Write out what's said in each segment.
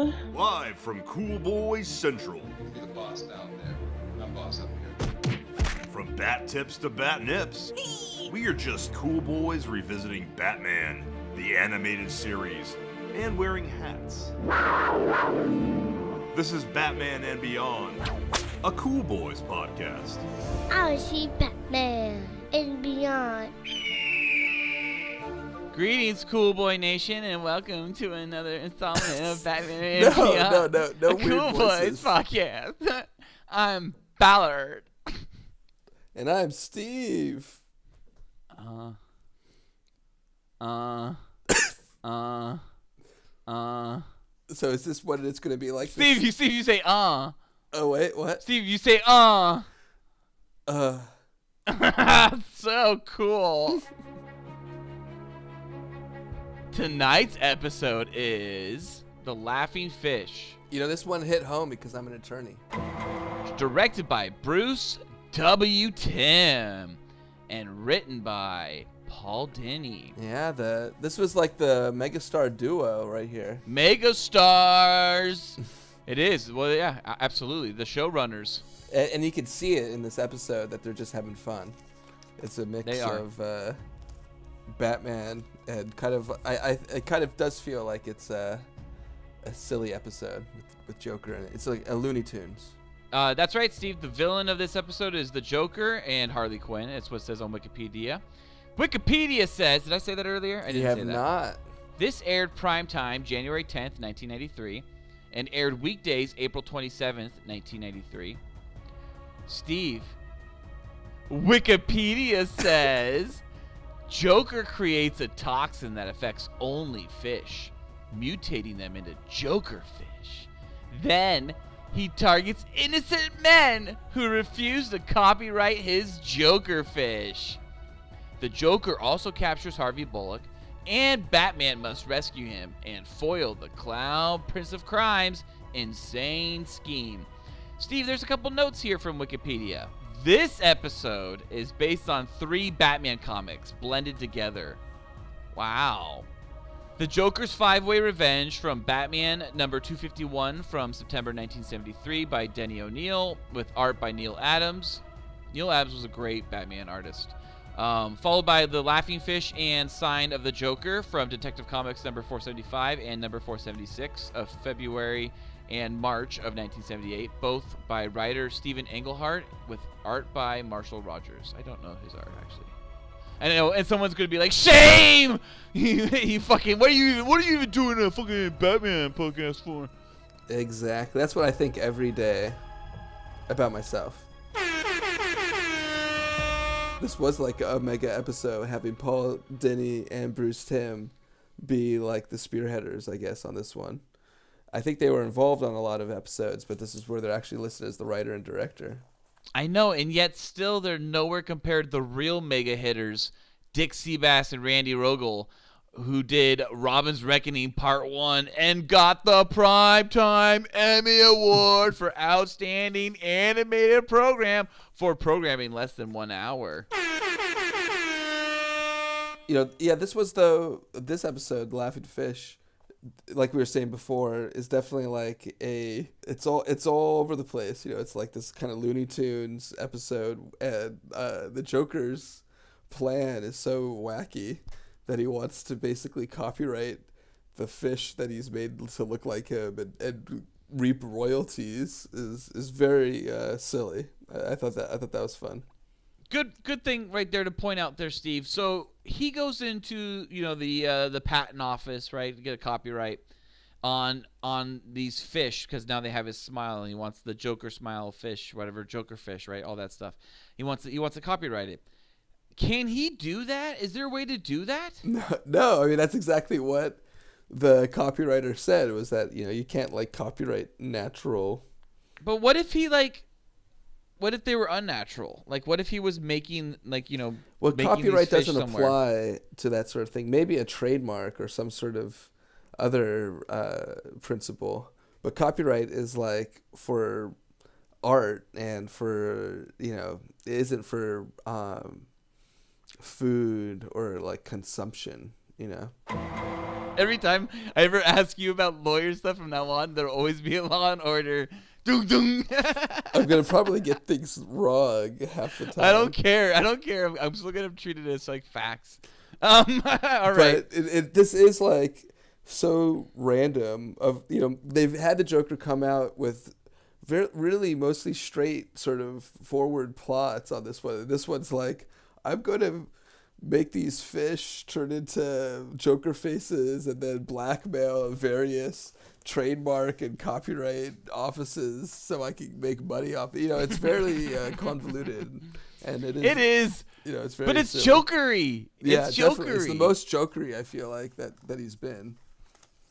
Live from Cool Boys Central. You're the boss down there. I'm boss up here. From bat tips to bat nips, we are just cool boys revisiting Batman, the animated series, and wearing hats. This is Batman and Beyond, a Cool Boys podcast. I see Batman and Beyond. Greetings, Cool Boy Nation, and welcome to another installment of Batman and Beyond, No a weird Cool Boys voices. podcast. I'm Ballard. And I'm Steve. So is this what it's going to be like? Steve, you say Oh, wait, what? Steve, you say So cool. Tonight's episode is The Laughing Fish, You know, this one hit home because I'm an attorney. directed by Bruce W. Timm, and written by Paul Dini. Yeah, this was like the megastar duo right here. Mega stars. It is. Well, yeah, absolutely. The showrunners. And you can see it in this episode that they're just having fun. It's a mix of Batman and kind of it kind of does feel like it's a silly episode with Joker in it. It's like a Looney Tunes. That's right, Steve. The villain of this episode is the Joker and Harley Quinn. That's what it says on Wikipedia. Wikipedia says, did I say that earlier? I didn't You have say that. not. This aired primetime January 10th, 1993, and aired weekdays April 27th, 1993. Steve, Wikipedia says Joker creates a toxin that affects only fish, mutating them into Joker fish. Then he targets innocent men who refuse to copyright his Joker fish. The Joker also captures Harvey Bullock, and Batman must rescue him and foil the Clown Prince of Crime's insane scheme. Steve, there's a couple notes here from Wikipedia. This episode is based on 3 Batman comics blended together. Wow. The Joker's 5-Way Revenge from Batman number 251 from September 1973 by Denny O'Neil with art by Neil Adams. Neil Adams was a great Batman artist. Followed by The Laughing Fish and Sign of the Joker from Detective Comics number 475 and number 476 of February and March of 1978, both by writer Stephen Englehart with art by Marshall Rogers. I don't know his art, actually. I know, and someone's gonna be like, "Shame! You fucking what are you even doing a fucking Batman podcast for?" Exactly. That's what I think every day about myself. This was like a mega episode, having Paul Dini and Bruce Timm be like the spearheaders, I guess, on this one. I think they were involved on a lot of episodes, but this is where they're actually listed as the writer and director. I know, and yet still they're nowhere compared to the real mega hitters, Dick Seabass and Randy Rogel, who did Robin's Reckoning Part 1 and got the Primetime Emmy Award for Outstanding Animated Program for programming less than 1 hour. You know, yeah, this episode, Laughing Fish, like we were saying before, is definitely like it's all over the place. You know, it's like this kind of Looney Tunes episode, and the Joker's plan is so wacky that he wants to basically copyright the fish that he's made to look like him and reap royalties is very silly. I thought that was fun. Good thing right there to point out there, Steve. So he goes into the patent office, right, to get a copyright on these fish because now they have his smile and he wants the Joker smile fish, whatever, Joker fish, right, all that stuff. He wants to copyright it. Can he do that? Is there a way to do that? No, I mean that's exactly what the copywriter said, was that you can't like copyright natural. But what if they were unnatural? Like, what if he was making, Well, making copyright these fish doesn't somewhere? apply to that sort of thing. Maybe a trademark or some sort of other principle. But copyright is like for art and for, it isn't for food or like consumption, Every time I ever ask you about lawyer stuff from now on, there'll always be a Law and Order. Dung dung. I'm gonna probably get things wrong half the time. I don't care. I'm still gonna treat it as like facts. All right. But this is like so random. They've had the Joker come out with really mostly straight sort of forward plots on this one. This one's like, I'm gonna make these fish turn into Joker faces and then blackmail various trademark and copyright offices so I can make money off it. It's fairly convoluted, and it is. It's very. But it's silly. jokery. Yeah, it's definitely. jokery. It's the most jokery I feel like that he's been.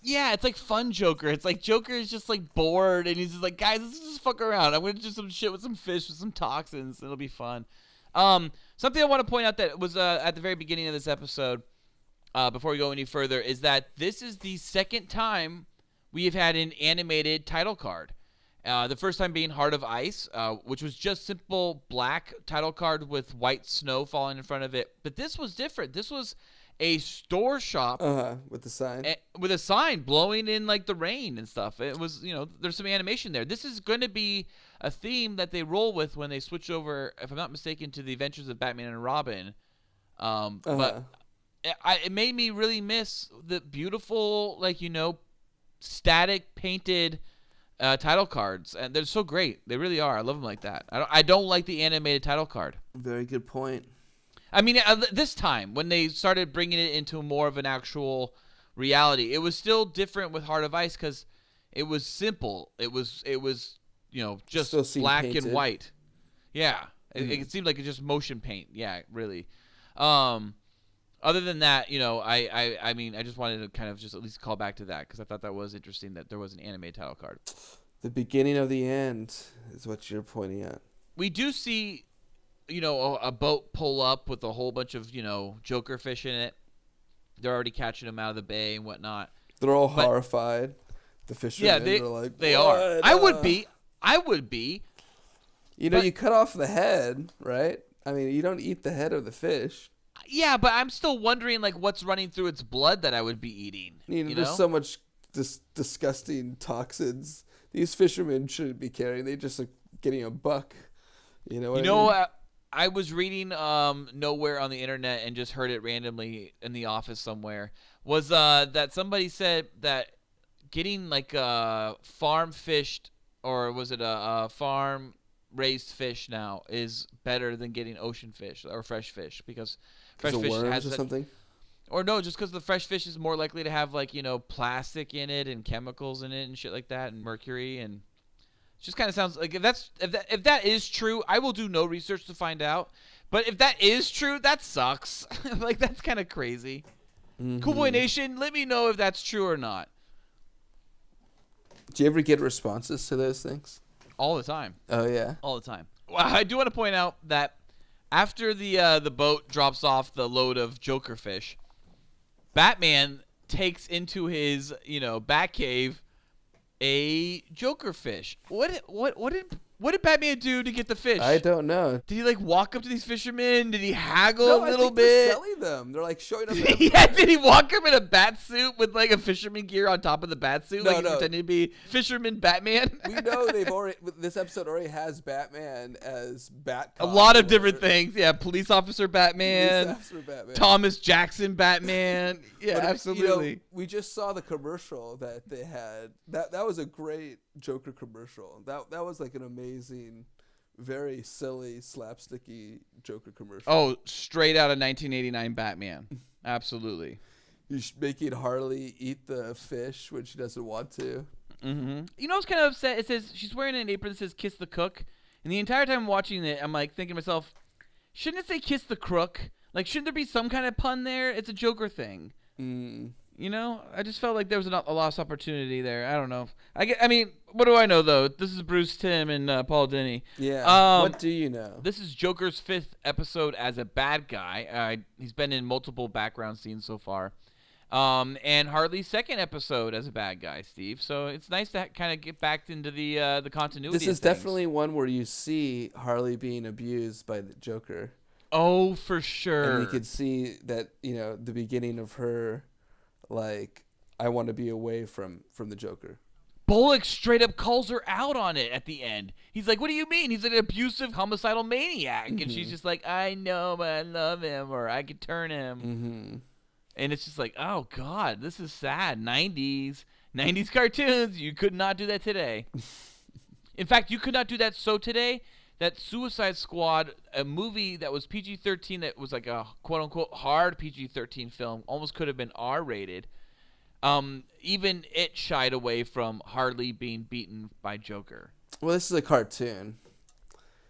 Yeah, it's like fun Joker. It's like Joker is just like bored and he's just like, guys, let's just fuck around. I'm gonna do some shit with some fish with some toxins. It'll be fun. Something I want to point out that was at the very beginning of this episode, before we go any further, is that this is the second time we have had an animated title card. The first time being Heart of Ice, which was just simple black title card with white snow falling in front of it. But this was different. This was a store shop with the sign. With a sign blowing in like the rain and stuff. It was, there's some animation there. This is going to be a theme that they roll with when they switch over, if I'm not mistaken, to the Adventures of Batman and Robin. But it made me really miss the beautiful, static painted title cards, and they're so great. They really are. I love them like that. I don't like the animated title card. Very good point. I mean, this time when they started bringing it into more of an actual reality, it was still different with Heart of Ice because it was simple. It was just black painted. and white. Yeah, it seemed like it's just motion paint. Yeah, really. Other than that, I mean, I just wanted to kind of just at least call back to that because I thought that was interesting that there was an animated title card. The beginning of the end is what you're pointing at. We do see, a boat pull up with a whole bunch of, Joker fish in it. They're already catching them out of the bay and whatnot. They're all horrified. The fishermen are like, they are. I would be. You cut off the head, right? I mean, you don't eat the head of the fish. Yeah, but I'm still wondering, what's running through its blood that I would be eating. There's so much disgusting toxins. These fishermen shouldn't be carrying. They just are getting a buck. You know what I mean? I was reading nowhere on the internet and just heard it randomly in the office somewhere. Was that somebody said that getting farm fished, or was it a farm raised fish now, is better than getting ocean fish or fresh fish because fresh fish has something. Or no, just because the fresh fish is more likely to have plastic in it and chemicals in it and shit like that and mercury, and it just kind of sounds like if that is true, I will do no research to find out. But if that is true, that sucks. That's kind of crazy. Mm-hmm. Cool Boy Nation, let me know if that's true or not. Do you ever get responses to those things? All the time. Oh yeah. All the time. Well, I do want to point out that after the boat drops off the load of Joker fish, Batman takes into his Batcave a Joker fish. What did Batman do to get the fish? I don't know. Did he walk up to these fishermen? Did he haggle a little bit? They're selling them. They're showing up. Yeah, did he walk up in a bat suit with a fisherman gear on top of the bat suit? No, he's pretending to be fisherman Batman? We know this episode already has Batman as Bat. A lot of different things. Yeah, police officer Batman. Thomas Jackson Batman. Yeah, but absolutely. We just saw the commercial that they had. That was a great Joker commercial. That was an amazing, very silly, slapsticky Joker commercial. Oh, straight out of 1989 Batman. Absolutely. He's making Harley eat the fish when she doesn't want to. Mm-hmm. What's kind of upset? It says she's wearing an apron that says "Kiss the Cook," and the entire time watching it, I'm thinking to myself, shouldn't it say "Kiss the Crook"? Shouldn't there be some kind of pun there? It's a Joker thing. I just felt like there was a lost opportunity there. I don't know. I mean, what do I know, though? This is Bruce Timm and Paul Dini. Yeah. What do you know? This is Joker's 5th episode as a bad guy. He's been in multiple background scenes so far. And Harley's 2nd episode as a bad guy, Steve. So it's nice to kind of get back into the continuity. This is definitely one where you see Harley being abused by the Joker. Oh, for sure. And you could see that, the beginning of her, I want to be away from the Joker. Bullock straight up calls her out on it at the end. He's like, what do you mean? He's an abusive, homicidal maniac. And she's just like, I know, but I love him, or I could turn him. Mm-hmm. And it's just like, oh, God, this is sad. 90s cartoons. You could not do that today. In fact, you could not do that today. That Suicide Squad, a movie that was PG-13 that was like a quote-unquote hard PG-13 film, almost could have been R-rated. Even it shied away from Harley being beaten by Joker. Well, this is a cartoon,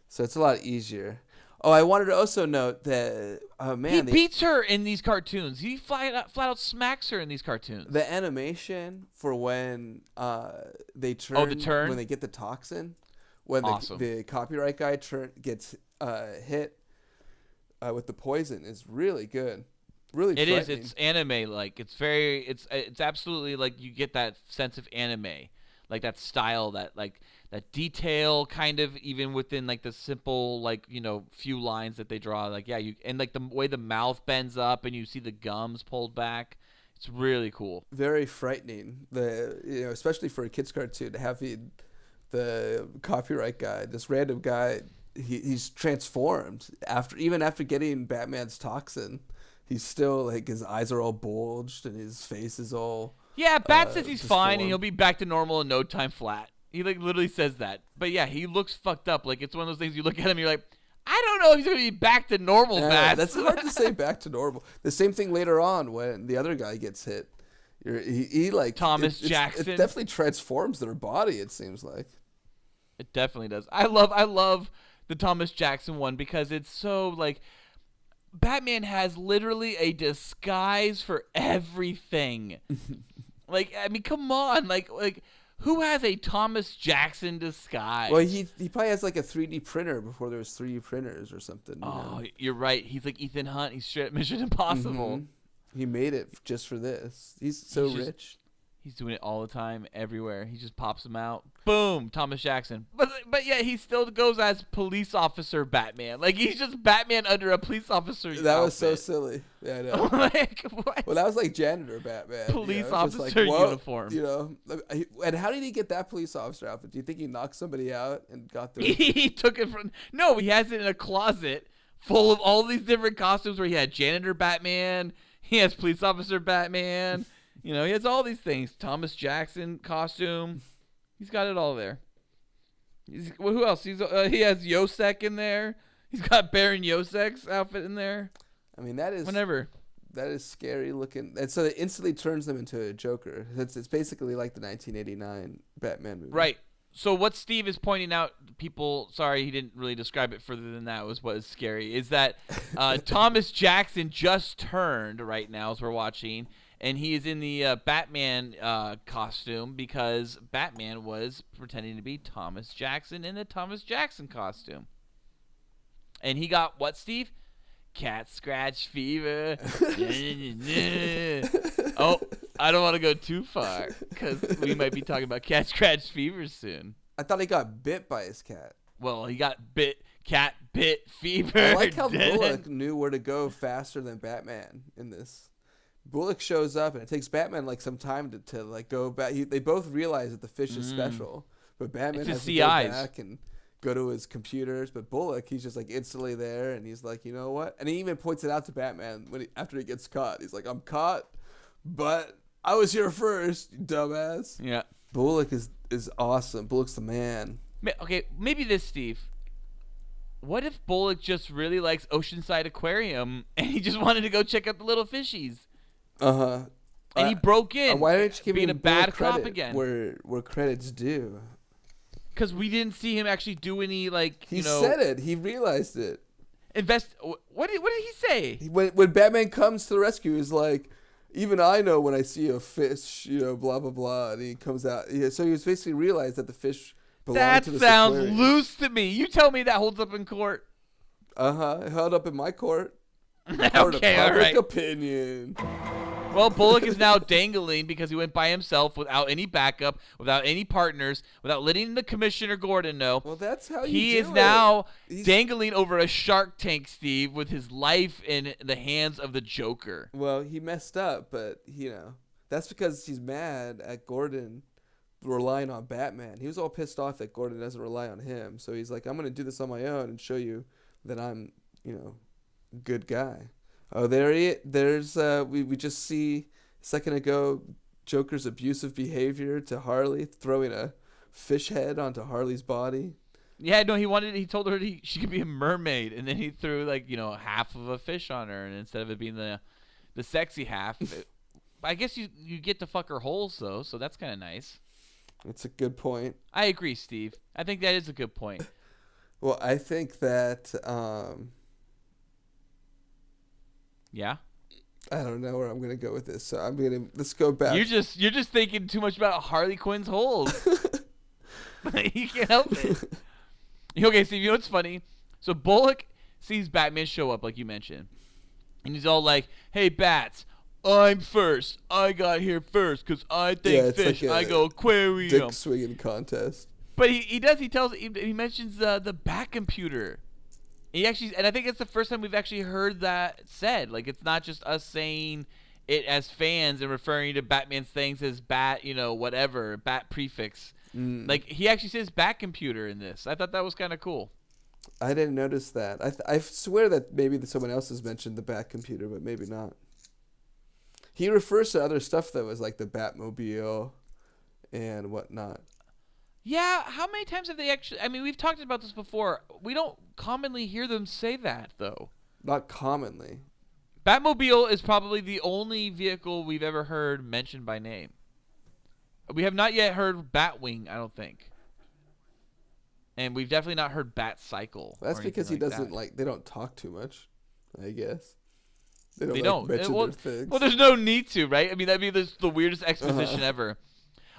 so it's a lot easier. Oh, I wanted to also note that, he beats her in these cartoons. He flat out smacks her in these cartoons. The animation for when they turn, when they get the toxin, when the copyright guy gets hit with the poison is really good. Really, it is. It's anime like. It's absolutely like you get that sense of anime, like that style, that detail, kind of even within like the simple few lines that they draw. Like and like the way the mouth bends up and you see the gums pulled back. It's really cool. Very frightening. Especially for a kids cartoon to have the copyright guy, this random guy, he's transformed after getting Batman's toxin. He's still like his eyes are all bulged and his face is all. Yeah, Bat says he's fine and he'll be back to normal in no time flat. He literally says that. But yeah, he looks fucked up. Like it's one of those things you look at him, you're like, I don't know if he's gonna be back to normal. Bat. That's hard to say back to normal. The same thing later on when the other guy gets hit. He Thomas Jackson. It definitely transforms their body. It seems like. It definitely does. I love the Thomas Jackson one because it's so like. Batman has literally a disguise for everything. Like, I mean, come on. Like, who has a Thomas Jackson disguise? Well, he probably has like a 3D printer before there was 3D printers or something. You're right. He's like Ethan Hunt. He's straight Mission Impossible. Mm-hmm. He made it just for this. He's so rich. He's doing it all the time, everywhere. He just pops them out. Boom, Thomas Jackson. But yeah, he still goes as police officer Batman. Like he's just Batman under a police officer. That was so silly. Yeah, I know. Like what? Well, that was like janitor Batman. Police officer uniform. And how did he get that police officer outfit? Do you think he knocked somebody out and got the? He took it from. No, he has it in a closet full of all these different costumes. Where he had janitor Batman. He has police officer Batman. He has all these things. Thomas Jackson costume. He's got it all there. Who else? He has Yosek in there. He's got Baron Yosek's outfit in there. I mean, that is scary looking. And so it instantly turns them into a Joker. It's basically like the 1989 Batman movie. Right. So what Steve is pointing out, people, sorry, he didn't really describe it further than that, was what is scary, is that Thomas Jackson just turned right now as we're watching. And he is in the Batman costume because Batman was pretending to be Thomas Jackson in the Thomas Jackson costume. And he got what, Steve? Cat scratch fever. Oh, I don't want to go too far because we might be talking about cat scratch fever soon. I thought he got bit by his cat. Well, he got cat bit fever. I like how Bullock knew where to go faster than Batman in this. Bullock shows up, and it takes Batman like some time to like go back. They both realize that the fish is special, but Batman has to go back and go to his computers. But Bullock, he's just like instantly there, and he's like, you know what? And he even points it out to Batman after he gets caught. He's like, I'm caught, but I was here first, you dumbass. Yeah. Bullock is awesome. Bullock's the man. Okay, maybe this, Steve. What if Bullock just really likes Oceanside Aquarium, and he just wanted to go check out the little fishies? Uh-huh. And he broke in. Why didn't you give being him a bad credit cop again? Where credit's due? Because we didn't see him actually do any He said it. He realized it. What did he say? When Batman comes to the rescue, he's like, even I know when I see a fish, blah blah blah, and he comes out. So he was basically realized that the fish belonged to the sounds aquarium. Loose to me. You tell me that holds up in court. It held up in my court. Okay, all right. Opinion. Well, Bullock is now dangling because he went by himself without any backup, without any partners, without letting the Commissioner Gordon know. Well, that's how he is now dangling over a shark tank, Steve, with his life in the hands of the Joker. Well, he messed up, but That's because he's mad at Gordon relying on Batman. He was all pissed off that Gordon doesn't rely on him. So he's like, I'm going to do this on my own and show you that I'm, a good guy. Oh, there's we just see a second ago Joker's abusive behavior to Harley, throwing a fish head onto Harley's body. Yeah, no, he told her she could be a mermaid, and then he threw half of a fish on her, and instead of it being the sexy half, I guess you get to fuck her holes though, so that's kind of nice. It's a good point. I agree, Steve. I think that is a good point. Well, I think that yeah. I don't know where I'm gonna go with this, so let's go back. You're just thinking too much about Harley Quinn's holes. You can't help it. Okay, Steve, you know what's funny? So Bullock sees Batman show up, like you mentioned, and he's all like, "Hey, Bats, I'm first. I got here first because I think fish. Like I go aquarium." Dick swinging contest. But he mentions the Bat computer. He actually, and I think it's the first time we've actually heard that said. Like, it's not just us saying it as fans and referring to Batman's things as Bat, whatever, Bat prefix. Like, he actually says Bat computer in this. I thought that was kind of cool. I didn't notice that. I swear that maybe someone else has mentioned the Bat computer, but maybe not. He refers to other stuff though, as like the Batmobile and whatnot. Yeah, how many times have they actually... I mean, we've talked about this before. We don't commonly hear them say that, though. Not commonly. Batmobile is probably the only vehicle we've ever heard mentioned by name. We have not yet heard Batwing, I don't think. And we've definitely not heard Batcycle. That's because he doesn't they don't talk too much, I guess. They don't. Mention their things. Well, there's no need to, right? I mean, that'd be the weirdest exposition ever.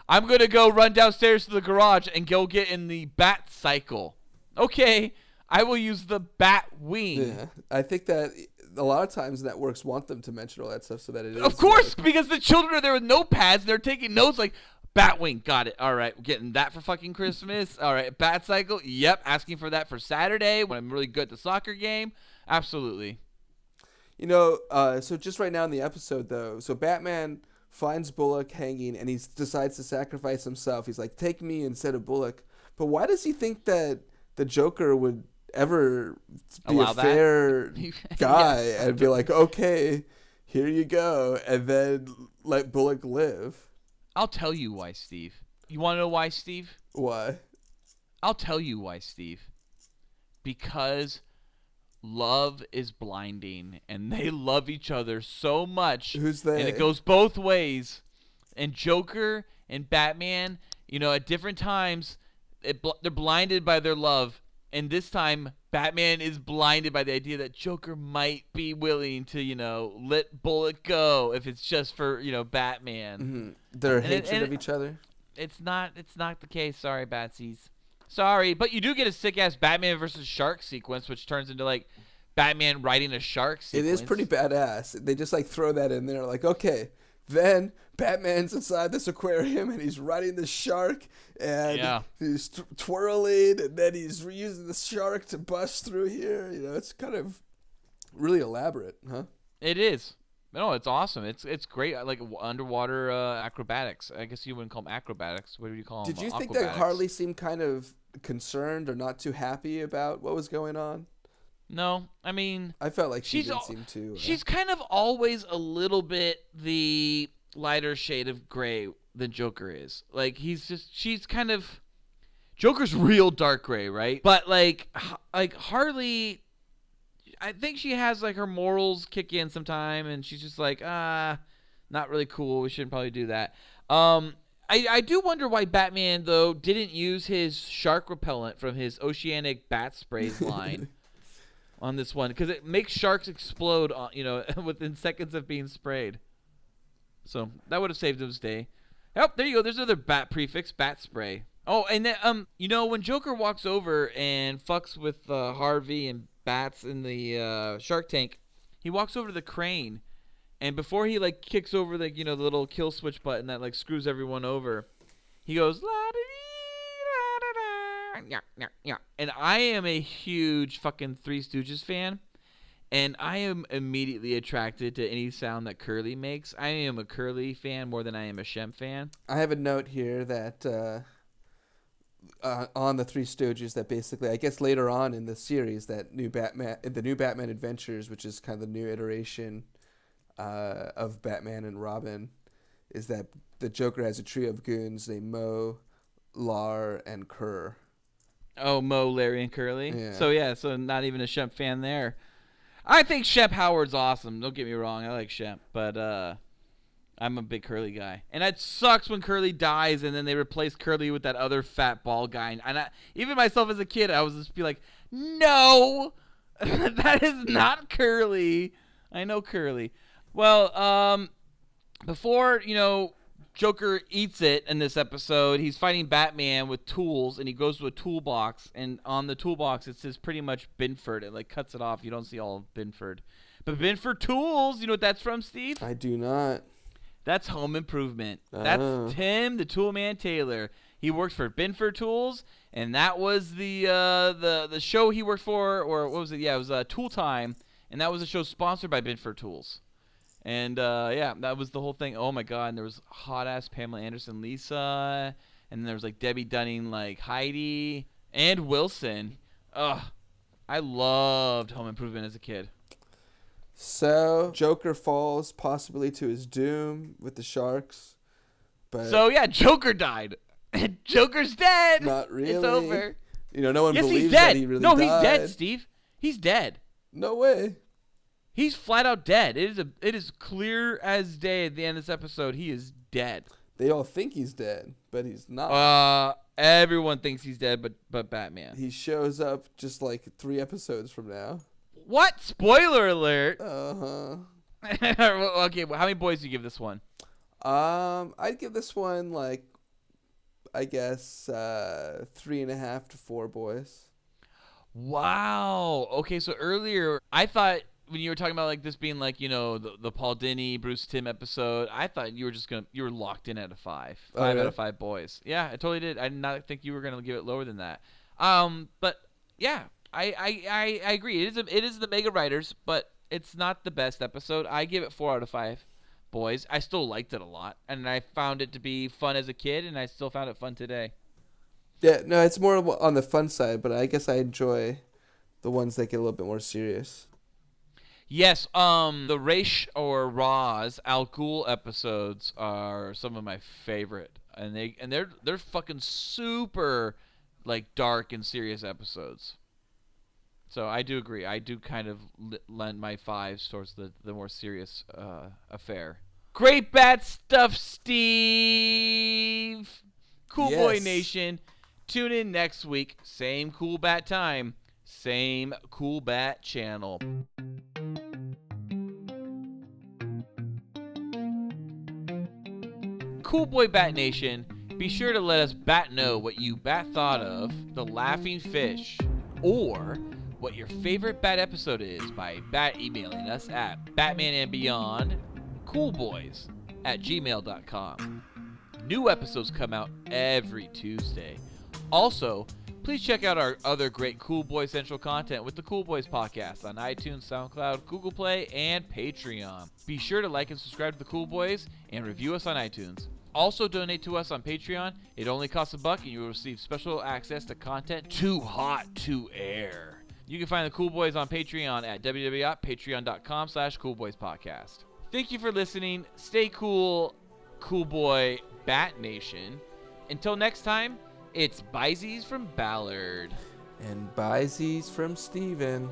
I'm going to go run downstairs to the garage and go get in the Batcycle. Okay, I will use the Batwing. Yeah, I think that a lot of times networks want them to mention all that stuff so that it is. Of course, because the children are there with notepads and they're taking notes like, Batwing, got it. All right, we're getting that for fucking Christmas. All right, Batcycle, yep, asking for that for Saturday when I'm really good at the soccer game. Absolutely. So just right now in the episode, though, so Batman finds Bullock hanging and he decides to sacrifice himself. He's like, take me instead of Bullock. But why does he think that the Joker would ever be Allow a fair guy Yeah. and be like, okay, here you go, and then let Bullock live? I'll tell you why, Steve. You want to know why, Steve? Why? I'll tell you why, Steve. Because love is blinding, and they love each other so much. Who's they? And it goes both ways. And Joker and Batman, at different times, they're blinded by their love. And this time, Batman is blinded by the idea that Joker might be willing to, let Bullock go if it's just for, Batman. Mm-hmm. Their hatred of each other? It's not the case. Sorry, Batsies. Sorry, but you do get a sick-ass Batman versus shark sequence, which turns into, like, Batman riding a shark sequence. It is pretty badass. They just, throw that in there, like, okay, then Batman's inside this aquarium, and he's riding the shark, and he's twirling, and then he's using the shark to bust through here. It's kind of really elaborate, huh? It is. No, it's awesome. It's great. Like underwater acrobatics. I guess you wouldn't call them acrobatics. What do you call them? Did you think that Harley seemed kind of concerned or not too happy about what was going on? No, I mean, I felt like she didn't seem to. She's kind of always a little bit the lighter shade of gray than Joker is. Like she's kind of Joker's real dark gray, right? But like Harley, I think she has her morals kick in sometime, and she's just like, not really cool. We shouldn't probably do that. I do wonder why Batman though didn't use his shark repellent from his oceanic bat sprays line on this one, because it makes sharks explode, within seconds of being sprayed. So that would have saved his day. Oh, there you go. There's another bat prefix, bat spray. Oh, and then when Joker walks over and fucks with Harvey and Bats in the shark tank, he walks over to the crane, and before he kicks over the the little kill switch button that screws everyone over, he goes la da dee la da da, yeah. And I am a huge fucking Three Stooges fan, And I am immediately attracted to any sound that Curly makes. I am a Curly fan more than I am a Shemp fan. I have a note here that on the Three Stooges that basically, I guess later on in the series, the new Batman Adventures, which is kind of the new iteration of Batman and Robin, is that the Joker has a trio of goons named Mo, Lar, and Kerr. Oh, Mo, Larry, and Curly. Yeah. So not even a Shemp fan there. I think Shemp Howard's awesome. Don't get me wrong. I like Shemp, but I'm a big Curly guy. And it sucks when Curly dies and then they replace Curly with that other fat bald guy. And even myself as a kid, I was just be like, no, that is not Curly. I know Curly. Well, before, Joker eats it in this episode, he's fighting Batman with tools, and he goes to a toolbox, and on the toolbox it says pretty much Binford. It cuts it off. You don't see all of Binford. But Binford Tools, you know what that's from, Steve? I do not. That's Home Improvement. That's Tim the Toolman Taylor. He worked for Binford Tools, and that was the show he worked for, or what was it? Yeah, it was Tool Time, and that was a show sponsored by Binford Tools. And, that was the whole thing. Oh, my God. And there was hot-ass Pamela Anderson, Lisa. And then there was, Debbie Dunning, Heidi. And Wilson. Ugh. I loved Home Improvement as a kid. So, Joker falls possibly to his doom with the sharks. But So, yeah, Joker died. Joker's dead. Not really. It's over. No one Yes, believes he's dead. that he really No, died. he's dead, Steve. He's dead. No way. He's flat out dead. It is clear as day at the end of this episode. He is dead. They all think he's dead, but he's not. Everyone thinks he's dead, but Batman. He shows up just 3 episodes from now. What? Spoiler alert. Uh-huh. Okay, well, how many boys do you give this one? I'd give this one, I guess, 3.5 to 4 boys. Wow. Okay, so earlier, I thought when you were talking about this being the Paul Dini, Bruce Timm episode, I thought you were locked in at a 5. 5 out of 5 boys. Yeah, I totally did. I did not think you were gonna give it lower than that. But yeah, I agree. It is the Mega Writers, but it's not the best episode. I give it 4 out of 5 boys. I still liked it a lot, and I found it to be fun as a kid, and I still found it fun today. Yeah, no, it's more on the fun side, but I guess I enjoy the ones that get a little bit more serious. Yes, the Raish or Roz Al Ghul episodes are some of my favorite, and they're fucking super dark and serious episodes. So I do agree. I do kind of lend my 5s towards the more serious affair. Great bat stuff, Steve. Cool Boy Nation. Tune in next week. Same Cool Bat time. Same Cool Bat channel. Cool Boy Bat Nation, be sure to let us bat know what you bat thought of The Laughing Fish, or what your favorite bat episode is by bat emailing us at batmanandbeyondcoolboys@gmail.com. New episodes come out every Tuesday. Also, please check out our other great Cool Boy Central content with the Cool Boys Podcast on iTunes, SoundCloud, Google Play, and Patreon. Be sure to like and subscribe to the Cool Boys and review us on iTunes. Also, donate to us on Patreon. It only costs $1 and you will receive special access to content too hot to air. You can find the Cool Boys on Patreon at www.patreon.com/coolboyspodcast. Thank you for listening. Stay cool, Cool Boy Bat Nation. Until next time, it's Byzies from Ballard. And Byzies from Steven.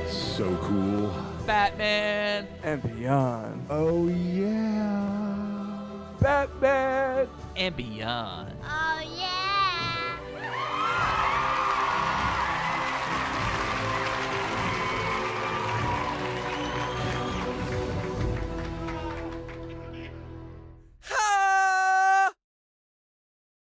So cool. Batman And beyond. Oh, yeah. Batman and beyond.